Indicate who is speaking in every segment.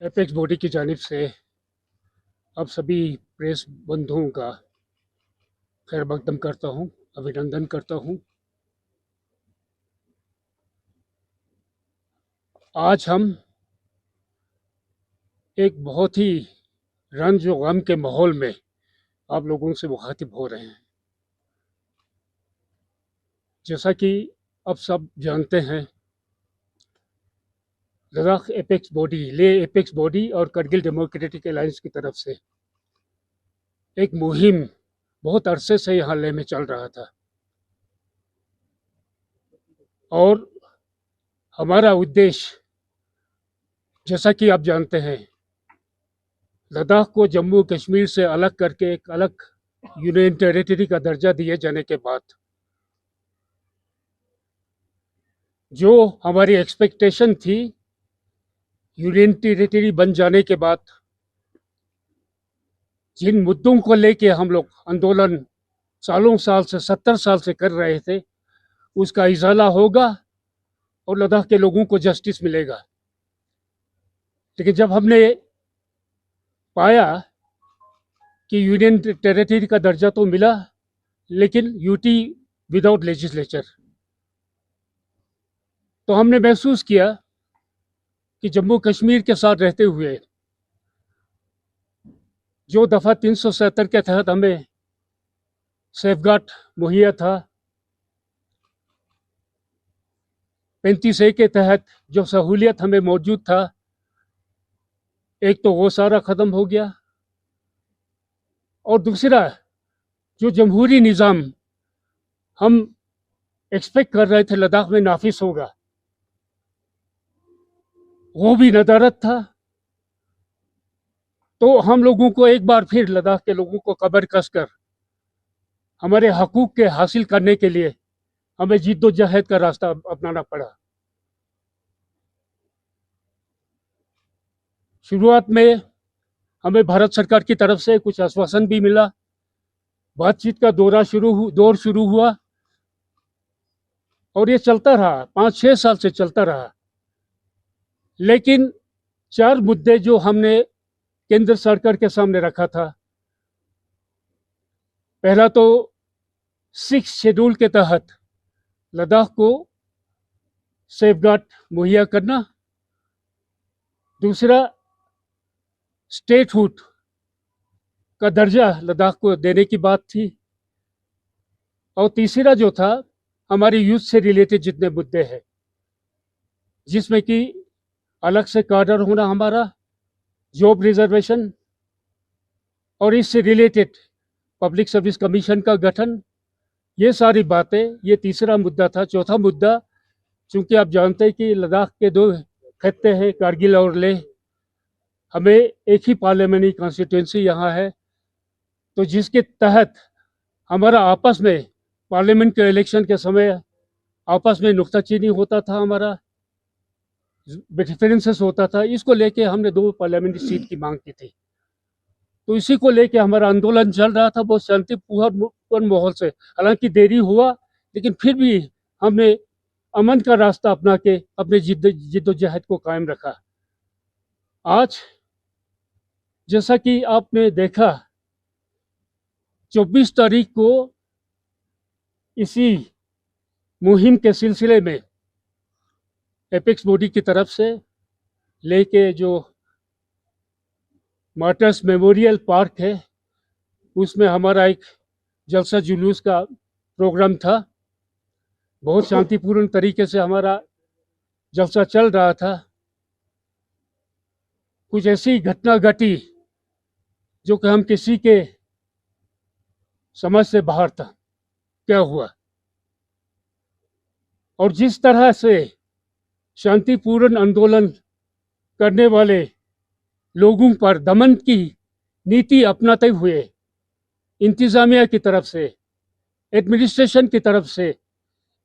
Speaker 1: Apex body की जानिब से अब सभी प्रेस बंधुओं का खैर मकदम करता हूँ, अभिनंदन करता हूँ। आज हम एक बहुत ही रंज और गम के माहौल में आप लोगों से मुखातिब हो रहे हैं। जैसा कि अब सब जानते हैं, Ladakh apex body, Leh apex body और करगिल डेमोक्रेटिक अलायंस की तरफ से एक मुहिम बहुत अरसे से यहाँ लेह में चल रहा था और हमारा उद्देश्य, जैसा कि आप जानते हैं, लद्दाख को जम्मू कश्मीर से अलग करके एक अलग यूनियन टेरिटरी का दर्जा दिए जाने के बाद जो हमारी एक्सपेक्टेशन थी, यूनियन टेरिटरी बन जाने के बाद जिन मुद्दों को लेके हम लोग आंदोलन सालों साल से 70 साल से कर रहे थे, उसका इजाला होगा और लद्दाख के लोगों को जस्टिस मिलेगा। लेकिन जब हमने पाया कि यूनियन टेरिटरी का दर्जा तो मिला, लेकिन यूटी विदाउट लेजिस्लेचर, तो हमने महसूस किया कि जम्मू कश्मीर के साथ रहते हुए जो दफ़ा 370 के तहत हमें सेफगार्ड मुहैया था, 35A के तहत जो सहूलियत हमें मौजूद था, एक तो वो सारा ख़त्म हो गया और दूसरा जो जमहूरी निज़ाम हम एक्सपेक्ट कर रहे थे लद्दाख में नाफिज होगा, वो भी नदारद था। तो हम लोगों को एक बार फिर लद्दाख के लोगों को कबर कसकर हमारे हकूक़ के हासिल करने के लिए हमें जिद्दोजहद का रास्ता अपनाना पड़ा। शुरुआत में हमें भारत सरकार की तरफ से कुछ आश्वासन भी मिला, बातचीत का दौर शुरू हुआ और ये चलता रहा, 5-6 साल से चलता रहा। लेकिन 4 मुद्दे जो हमने केंद्र सरकार के सामने रखा था, पहला तो 6 शेड्यूल के तहत लद्दाख को सेफगार्ड मुहैया करना, दूसरा स्टेटहुड का दर्जा लद्दाख को देने की बात थी, और तीसरा जो था हमारी यूथ से रिलेटेड जितने मुद्दे हैं, जिसमें कि अलग से काडर होना, हमारा जॉब रिजर्वेशन और इससे रिलेटेड पब्लिक सर्विस कमीशन का गठन, ये सारी बातें, ये तीसरा मुद्दा था। चौथा मुद्दा, चूंकि आप जानते हैं कि लद्दाख के 2 खत्ते हैं, कारगिल और लेह, हमें एक ही पार्लियामेंट्री कॉन्स्टिट्यूंसी यहाँ है, तो जिसके तहत हमारा आपस में पार्लियामेंट के इलेक्शन के समय आपस में नुक्ताचीनी होता था, हमारा डिफरेंसेस होता था। इसको लेके हमने 2 पार्लियामेंट्री सीट की मांग की थी। तो इसी को लेके हमारा आंदोलन चल रहा था बहुत शांतिपूर्ण माहौल से। हालांकि देरी हुआ, लेकिन फिर भी हमने अमन का रास्ता अपना के अपने जिद्दोजहद को कायम रखा। आज जैसा कि आपने देखा, 24 तारीख को इसी मुहिम के सिलसिले में एपेक्स बॉडी की तरफ से लेके जो मार्टर्स मेमोरियल पार्क है, उसमें हमारा एक जलसा जुलूस का प्रोग्राम था। बहुत शांतिपूर्ण तरीके से हमारा जलसा चल रहा था। कुछ ऐसी घटना घटी जो कि हम किसी के समझ से बाहर था। क्या हुआ और जिस तरह से शांतिपूर्ण आंदोलन करने वाले लोगों पर दमन की नीति अपनाते हुए इंतजामिया की तरफ से, एडमिनिस्ट्रेशन की तरफ से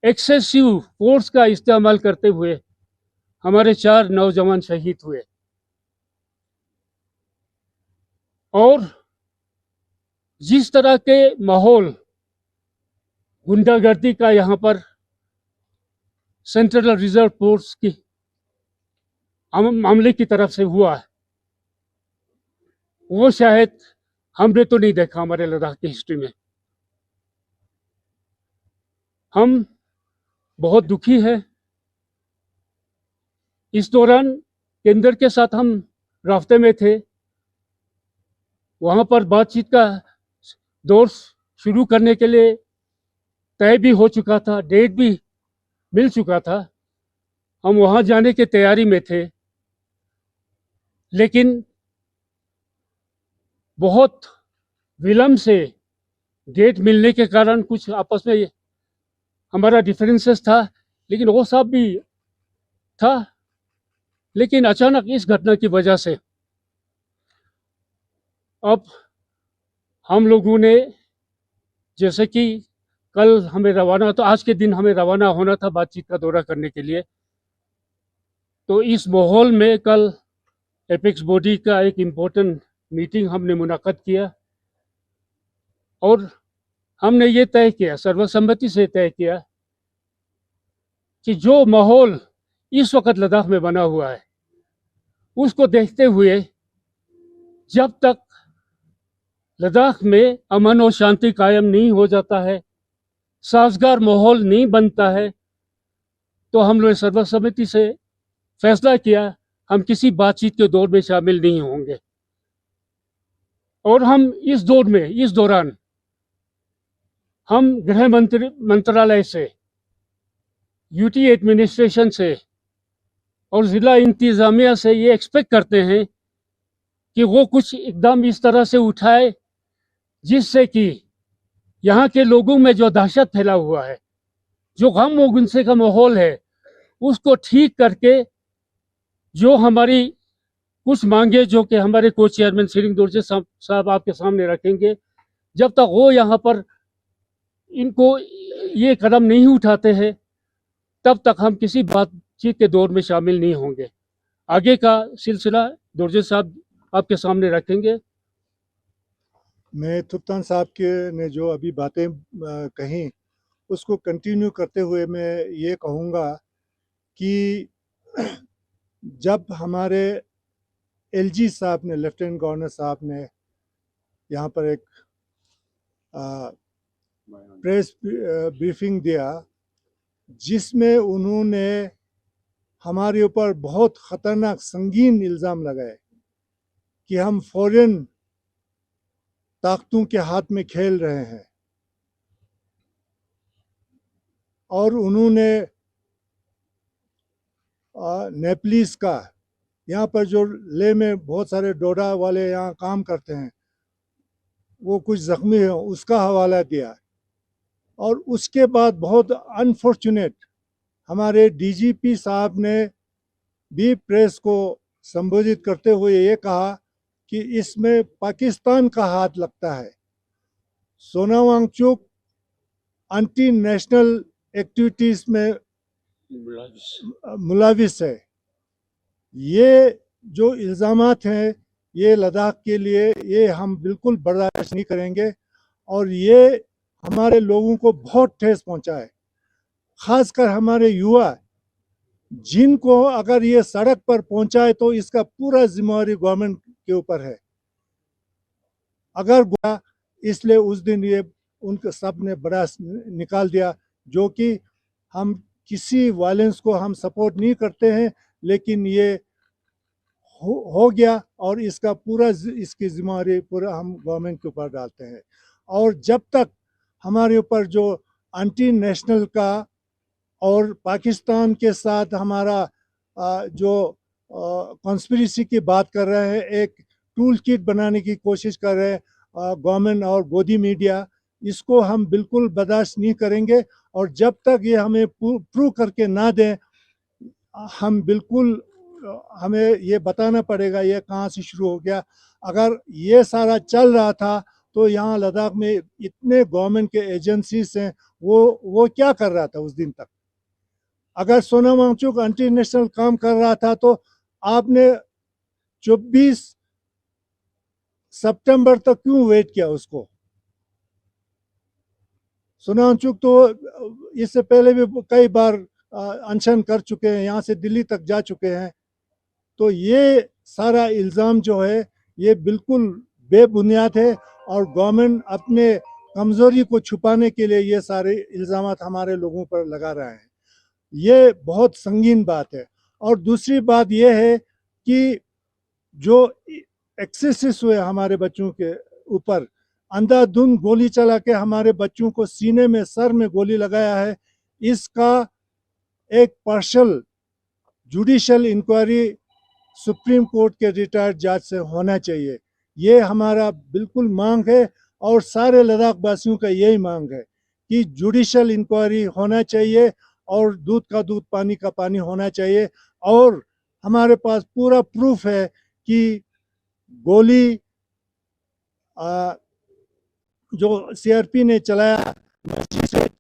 Speaker 1: एक्सेसिव फोर्स का इस्तेमाल करते हुए हमारे 4 नौजवान शहीद हुए। और जिस तरह के माहौल गुंडागर्दी का यहाँ पर सेंट्रल रिजर्व फोर्स की मामले की तरफ से हुआ है, वो शायद हमने तो नहीं देखा हमारे लद्दाख की हिस्ट्री में। हम बहुत दुखी है। इस दौरान केंद्र के साथ हम रास्ते में थे, वहां पर बातचीत का दौर शुरू करने के लिए तय भी हो चुका था, डेट भी मिल चुका था। हम वहां जाने की तैयारी में थे, लेकिन बहुत विलंब से डेट मिलने के कारण कुछ आपस में हमारा डिफरेंसेस था, लेकिन वो सब भी था। लेकिन अचानक इस घटना की वजह से अब हम लोगों ने, जैसे कि कल हमें रवाना, तो आज के दिन हमें रवाना होना था बातचीत का दौरा करने के लिए, तो इस माहौल में कल एपेक्स बॉडी का एक इम्पोर्टेंट मीटिंग हमने मुनाकाद किया और हमने ये तय किया, सर्वसम्मति से तय किया कि जो माहौल इस वक्त लद्दाख में बना हुआ है, उसको देखते हुए जब तक लद्दाख में अमन और शांति कायम नहीं हो जाता है, साजगार माहौल नहीं बनता है, तो हम लोग सर्वसम्मति से फैसला किया हम किसी बातचीत के दौर में शामिल नहीं होंगे। और हम इस दौरान हम गृह मंत्रालय से, यूटी एडमिनिस्ट्रेशन से और ज़िला इंतज़ामिया से ये एक्सपेक्ट करते हैं कि वो कुछ एकदम इस तरह से उठाए जिससे कि यहाँ के लोगों में जो दहशत फैला हुआ है, जो गम और गुस्से का माहौल है, उसको ठीक करके जो हमारी कुछ मांगे, जो कि हमारे को चेयरमैन सिरिंग दोरजे साहब आपके सामने रखेंगे, जब तक वो यहाँ पर इनको ये कदम नहीं उठाते हैं, तब तक हम किसी बातचीत के दौर में शामिल नहीं होंगे। आगे का सिलसिला दोरजे साहब आपके सामने रखेंगे।
Speaker 2: मैं थुप्तान साहब के ने जो अभी बातें कही, उसको कंटिन्यू करते हुए मैं ये कहूँगा कि जब हमारे एलजी साहब ने, लेफ्टिनेंट गवर्नर साहब ने यहाँ पर एक प्रेस ब्रीफिंग दिया, जिसमें उन्होंने हमारे ऊपर बहुत ख़तरनाक संगीन इल्ज़ाम लगाए कि हम फॉरेन ताकतों के हाथ में खेल रहे हैं, और उन्होंने नेपलीस का, यहाँ पर जो ले में बहुत सारे डोडा वाले यहाँ काम करते हैं, वो कुछ ज़ख्मी हैं, उसका हवाला दिया। और उसके बाद बहुत अनफॉर्चुनेट हमारे डीजीपी साहब ने भी प्रेस को संबोधित करते हुए ये कहा कि इसमें पाकिस्तान का हाथ लगता है, सोना वांगचुक एंटी नेशनल एक्टिविटीज़ में मुलाविस है। ये जो इल्ज़ामात हैं, ये लद्दाख के लिए ये हम बिल्कुल बर्दाश्त नहीं करेंगे, और ये हमारे लोगों को बहुत ठेस पहुंचा है, ख़ासकर हमारे युवा, जिनको अगर ये सड़क पर पहुंचाए तो इसका पूरा जिम्मेवारी गवर्नमेंट के ऊपर है। अगर इसलिए उस दिन ये उनके सब ने बड़ा निकाल दिया, जो कि हम किसी वायलेंस को हम सपोर्ट नहीं करते हैं, लेकिन ये हो गया और इसका पूरा इसकी जिम्मेवारी पूरा हम गवर्नमेंट के ऊपर डालते हैं। और जब तक हमारे ऊपर जो एंटी नेशनल का और पाकिस्तान के साथ हमारा जो कॉन्स्पिरेसी की बात कर रहे हैं, एक टूल किट बनाने की कोशिश कर रहे हैं गवर्नमेंट और गोदी मीडिया, इसको हम बिल्कुल बर्दाश्त नहीं करेंगे। और जब तक ये हमें प्रूव करके ना दें, हम बिल्कुल, हमें ये बताना पड़ेगा ये कहाँ से शुरू हो गया। अगर ये सारा चल रहा था तो यहाँ लद्दाख में इतने गवर्नमेंट के एजेंसीज हैं, वो क्या कर रहा था उस दिन तक? अगर सोना वांगचुक एंटी नेशनल काम कर रहा था तो आपने 24 सितंबर तक क्यों वेट किया उसको? सोना वांगचुक तो इससे पहले भी कई बार अनशन कर चुके हैं, यहाँ से दिल्ली तक जा चुके हैं। तो ये सारा इल्ज़ाम जो है ये बिल्कुल बेबुनियाद है और गवर्नमेंट अपने कमज़ोरी को छुपाने के लिए ये सारे इल्ज़ामात हमारे लोगों पर लगा रहा है। ये बहुत संगीन बात है। और दूसरी बात ये है कि जो एक्सेसिस हुए हमारे बच्चों के ऊपर, अंधाधुंध गोली चला के हमारे बच्चों को सीने में, सर में गोली लगाया है, इसका एक partial judicial inquiry Supreme Court के रिटायर्ड जज से होना चाहिए। ये हमारा बिल्कुल मांग है और सारे लद्दाख वासियों का यही मांग है कि जुडिशल इंक्वायरी होना चाहिए और दूध का दूध, पानी का पानी होना चाहिए। और हमारे पास पूरा प्रूफ है कि गोली जो सीआरपी ने चलाया, मजिस्ट्रेट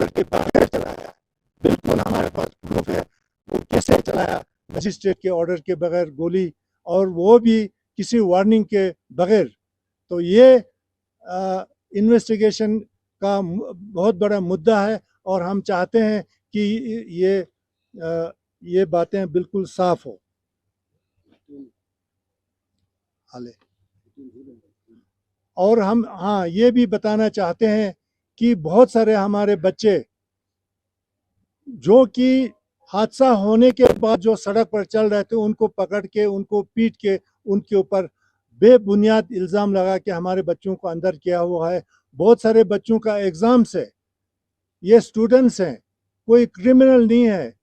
Speaker 2: के बगैर चलाया। बिल्कुल हमारे पास प्रूफ है वो कैसे चलाया, मजिस्ट्रेट के ऑर्डर के बगैर गोली, और वो भी किसी वार्निंग के बगैर। तो ये इन्वेस्टिगेशन का बहुत बड़ा मुद्दा है और हम चाहते हैं कि ये बातें बिल्कुल साफ हो। और हम ये भी बताना चाहते हैं कि बहुत सारे हमारे बच्चे जो कि हादसा होने के बाद जो सड़क पर चल रहे थे, उनको पकड़ के, उनको पीट के, उनके ऊपर बेबुनियाद इल्ज़ाम लगा के हमारे बच्चों को अंदर किया हुआ है। बहुत सारे बच्चों का एग्ज़ाम्स है, ये स्टूडेंट्स हैं, कोई क्रिमिनल नहीं है।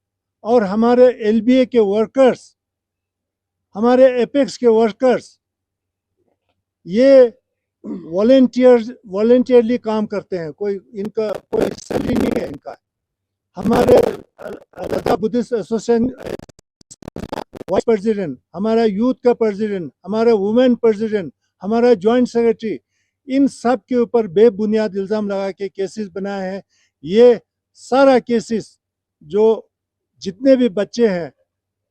Speaker 2: और हमारे एलबीए के वर्कर्स, हमारे एपेक्स के वर्कर्स, ये वॉलेंटियरली काम करते हैं, कोई इनका कोई सैलरी नहीं है इनका। हमारे Ladakh Buddhist association vice president, हमारा यूथ का प्रेसिडेंट, हमारा वुमेन प्रेसिडेंट, हमारा जॉइंट सेक्रेटरी, इन सब के ऊपर बेबुनियाद इल्ज़ाम लगा के केसेस बनाए हैं। ये सारा केसेस जो जितने भी बच्चे हैं,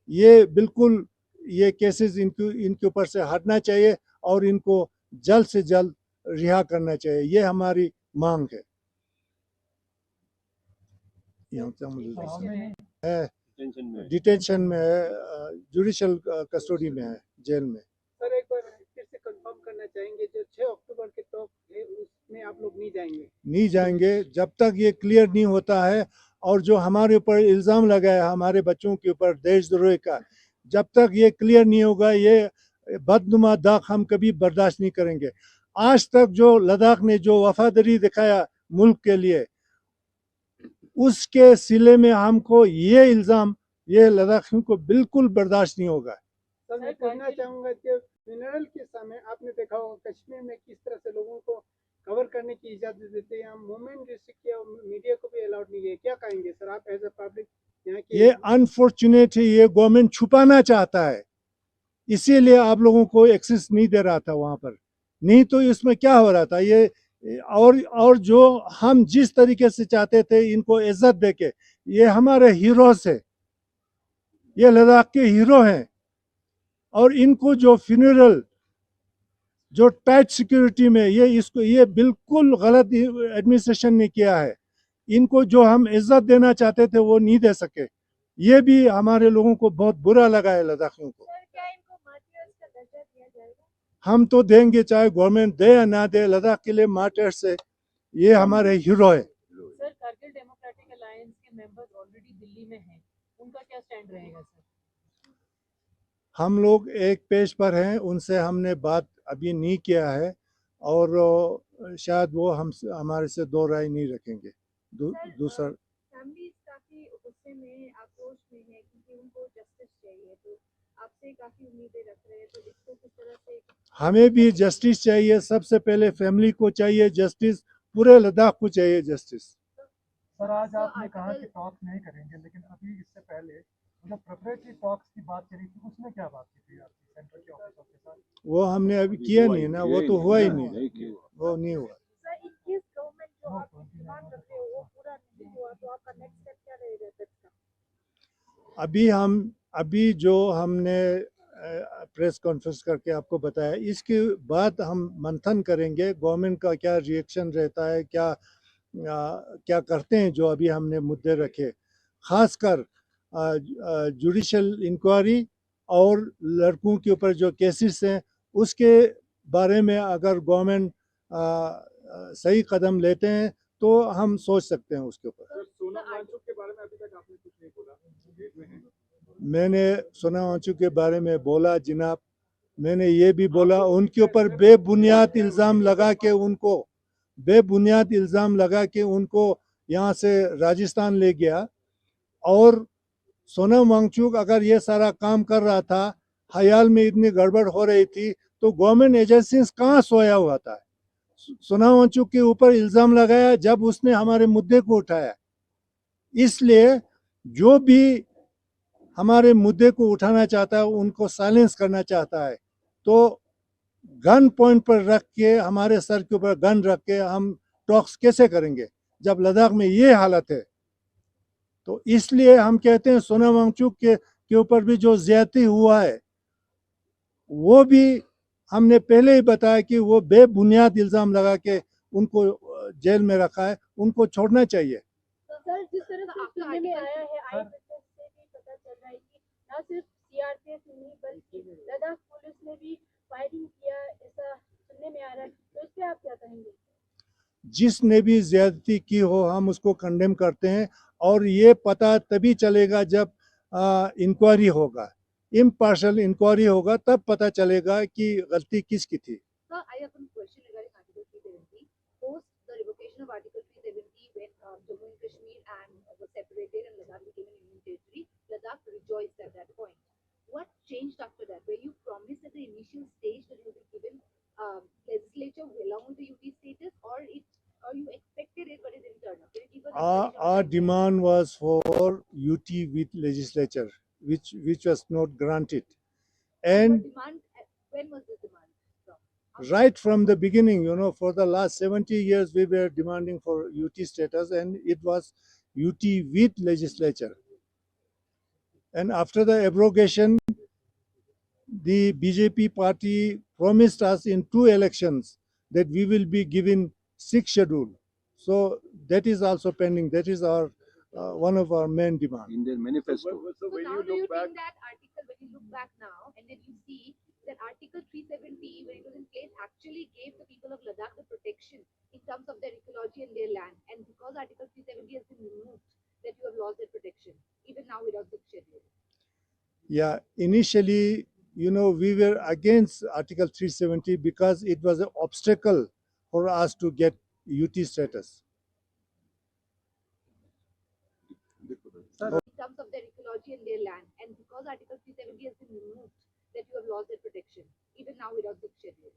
Speaker 2: ये बिल्कुल ये केसेस इनके ऊपर से हटना चाहिए और इनको जल्द से जल्द रिहा करना चाहिए। ये हमारी मांग है। है डिटेंशन में है, जुडिशल कस्टडी में है, जेल में।
Speaker 3: सर एक बार फिर से कंफर्म करना चाहेंगे, जो 6 अक्टूबर के टॉक है उसमें आप लोग नहीं जाएंगे?
Speaker 2: नहीं जाएंगे जब तक ये क्लियर नहीं होता है। और जो हमारे ऊपर इल्ज़ाम लगा है हमारे बच्चों के ऊपर देशद्रोही का, जब तक ये क्लियर नहीं होगा, ये बदनुमा दाग हम कभी बर्दाश्त नहीं करेंगे। आज तक जो लद्दाख ने जो वफादारी दिखाया मुल्क के लिए, उसके सिले में हमको ये इल्ज़ाम, ये लद्दाखियों को बिल्कुल बर्दाश्त नहीं होगा।
Speaker 3: सर मैं कहना चाहूँगा कि मिनरल के समय आपने देखा होगा कश्मीर में किस तरह से लोगों को कवर करने की इजाज़त देते हैं, मूवमेंट रिस्ट्रिक्ट किया, मीडिया को भी अलाउड नहीं है। क्या कहेंगे सर आप एज ए पब्लिक यहाँ की?
Speaker 2: ये अनफॉर्चुनेट है, ये गवर्नमेंट छुपाना चाहता है, इसीलिए आप लोगों को एक्सेस नहीं दे रहा था वहाँ पर। नहीं तो इसमें क्या हो रहा था ये, और जो हम जिस तरीके से चाहते थे इनको इज्जत देके, ये हमारे हीरोज है, ये लद्दाख के हीरो हैं। और इनको जो फ्यूनरल, जो टाइट सिक्योरिटी में, ये बिल्कुल गलत एडमिनिस्ट्रेशन ने किया है। इनको जो हम इज्जत देना चाहते थे वो नहीं दे सके। ये भी हमारे लोगों को बहुत बुरा लगा है लद्दाखियों को। हम तो देंगे, चाहे गवर्नमेंट दे या ना दे, लद्दाख के लिए मार्टर्स से ये हमारे हीरो है।
Speaker 4: सर कारगिल डेमोक्रेटिक अलायंस के मेंबर्स ऑलरेडी दिल्ली में हैं, उनका क्या स्टैंड रहेगा सर?
Speaker 2: हम लोग एक पेज पर हैं, उनसे हमने बात अभी नहीं किया है और शायद वो हमारे से दो राय नहीं रखेंगे। दूसरा
Speaker 5: फैमिली काफी गुस्से में, आक्रोश में है क्योंकि उनको जस्टिस चाहिए, तो आपसे काफी उम्मीदें रख रहे हैं, तो इसको किस तरह से?
Speaker 2: हमें भी जस्टिस चाहिए, सबसे पहले फैमिली को चाहिए जस्टिस, पूरे लद्दाख को चाहिए जस्टिस।
Speaker 6: सर आज आपने कहा कि टॉक नहीं करेंगे, लेकिन अभी इससे पहले जो प्रिपरेटरी टॉक्स की बात करी थी उसमें क्या बात की थी आपकी सेंट्रल के ऑफिसर के साथ?
Speaker 2: वो हमने अभी किया नहीं ना, वो तो हुआ ही नहीं, वो नहीं हुआ।
Speaker 5: सर इनकेस गवर्नमेंट जो आप डिमांड कर रहे हो वो पूरा नहीं हुआ तो आपका नेक्स्ट स्टेप क्या रहेगा सर का? अभी जो हमने प्रेस कॉन्फ्रेंस करके आपको बताया, इसके बाद हम मंथन करेंगे गवर्नमेंट का क्या रिएक्शन रहता है, क्या करते हैं जो अभी हमने मुद्दे रखे, खासकर जुडिशल इंक्वायरी और लड़कों के ऊपर जो केसेस हैं उसके
Speaker 2: बारे में अगर गवर्नमेंट सही कदम लेते हैं तो हम सोच सकते हैं उसके ऊपर।
Speaker 6: सोनम वांगचुक के बारे में अभी तक आपने कुछ नहीं बोला, जेल में है।
Speaker 2: मैंने सोनम वांगचुक के बारे में बोला जनाब, मैंने ये भी बोला उनके ऊपर बेबुनियाद इल्ज़ाम लगा के उनको यहाँ से राजस्थान ले गया। और सोनम वांगचुक अगर ये सारा काम कर रहा था, हयाल में इतनी गड़बड़ हो रही थी, तो गवर्नमेंट एजेंसीज कहाँ सोया हुआ था? सोनम वांगचुक के ऊपर इल्ज़ाम लगाया जब उसने हमारे मुद्दे को उठाया। इसलिए जो भी हमारे मुद्दे को उठाना चाहता है, उनको साइलेंस करना चाहता है, तो गन पॉइंट पर रख के, हमारे सर के ऊपर गन रख के हम टॉक्स कैसे करेंगे जब लद्दाख में ये हालत है? तो इसलिए हम कहते हैं सोनम वांगचुक के ऊपर भी जो ज्यादती हुआ है, वो भी हमने पहले ही बताया कि वो बेबुनियाद इल्ज़ाम लगा के उनको जेल में रखा है, उनको छोड़ना चाहिए।
Speaker 7: सर, जिस तरह से सुनने में आया है, आई विटनेस से भी पता चल रहा है कि न सिर्फ सीआरपीएफ नहीं बल्कि लद्दाख पुलिस ने भी फायरिंग किया, ऐसा सुनने में आ रहा है। तो इस पे आप क्या कहेंगे?
Speaker 2: जिसने भी ज्यादती की हो हम उसको कंडेम करते हैं, और ये पता तभी चलेगा जब इंक्वायरी होगा, इम्पार्शल इंक्वायरी होगा, तब पता चलेगा कि गलती किसकी थी।
Speaker 8: Sir, I have one question regarding Article 370. Post the revocation of Article 370, when Jammu and Kashmir was separated and Ladakh became an union territory, Ladakh rejoiced at that point. What changed after that? Were you promised at the initial stage that you would be given legislature along with the UT status, or you expected it but it didn't turn up? Can you give us
Speaker 2: Our demand was for UT with legislature, which was not granted. And
Speaker 8: demand? When was this demand from?
Speaker 2: right from the beginning, for the last 70 years, we were demanding for UT status, and it was UT with legislature. And after the abrogation, the BJP party promised us in 2 elections that we will be given 6th schedule. So that is also pending. That is our one of our main demands.
Speaker 9: In their manifesto.
Speaker 8: So now do you think that article, when you look back now and then you see that Article 370, when it was in place, actually gave the people of Ladakh the protection in terms of their ecology and their land, and because Article 370 has been removed, that you have lost that protection, even now without the schedule?
Speaker 2: Yeah, initially, we were against Article 370 because it was an obstacle for us to get UT status.
Speaker 8: In terms of their ecology and their land, and because Article 370 has been removed, that you have lost that protection, even now without the schedule?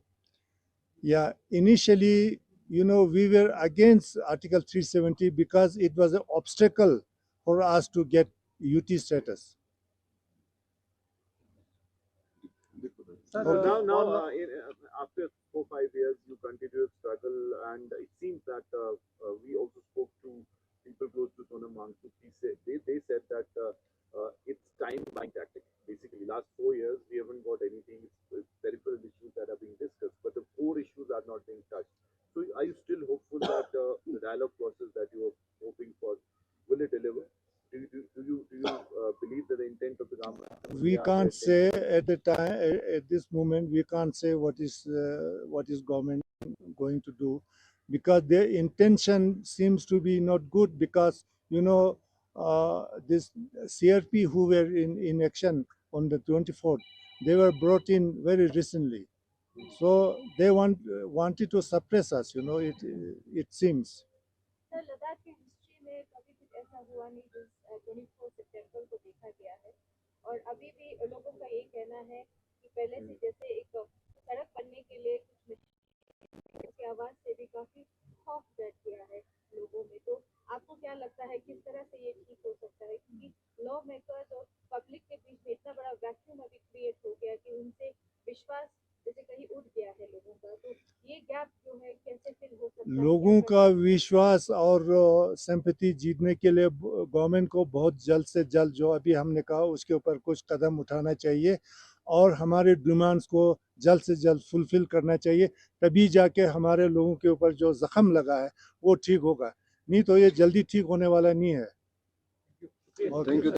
Speaker 2: Yeah, initially, we were against Article 370 because it was an obstacle for us to get UT status.
Speaker 10: After 4-5 years, you continue to struggle, and it seems that we also spoke to people close to Sonam Wangchuk. They said that it's time buying tactic. Basically, last 4 years we haven't got anything. It's peripheral issues that are being discussed, but the core issues are not being touched. So, are you still hopeful that the dialogue process that you are hoping for will it deliver? Do you believe that the intent of the government?
Speaker 2: We can't say at this moment. We can't say what is government going to do, because their intention seems to be not good. Because this CRP who were in action on the 24th, they were brought in very recently, so they wanted to suppress us. It seems.
Speaker 7: Sir, Ladakh की history में कभी कुछ ऐसा हुआ नहीं जिस 24 सितंबर को देखा गया है, और अभी भी लोगों का ये कहना है कि पहले से जैसे एक सड़क बनने के लिए कुछ की आवाज से भी काफी खौफ बैठ गया है लोगों में। तो आपको क्या लगता है किस तरह से ये ठीक हो सकता है? क्योंकि लॉ मेकर्स और पब्लिक के बीच में इतना बड़ा वैक्यूम अभी क्रिएट हो गया कि उनसे विश्वास जैसे कहीं उठ गया है लोगों का। तो ये गैप जो है कैसे फिल हो सकता है?
Speaker 2: लोगों का विश्वास और सिंपैथी जीतने के लिए गवर्नमेंट को बहुत जल्द से जल्द, जो अभी हमने कहा, उसके ऊपर कुछ कदम उठाना चाहिए और हमारे डिमांड्स को जल्द से जल्द फुलफिल करना चाहिए। तभी जाके हमारे लोगों के ऊपर जो जख्म लगा है वो ठीक होगा, नहीं तो ये जल्दी ठीक होने वाला नहीं है।
Speaker 9: Thank you.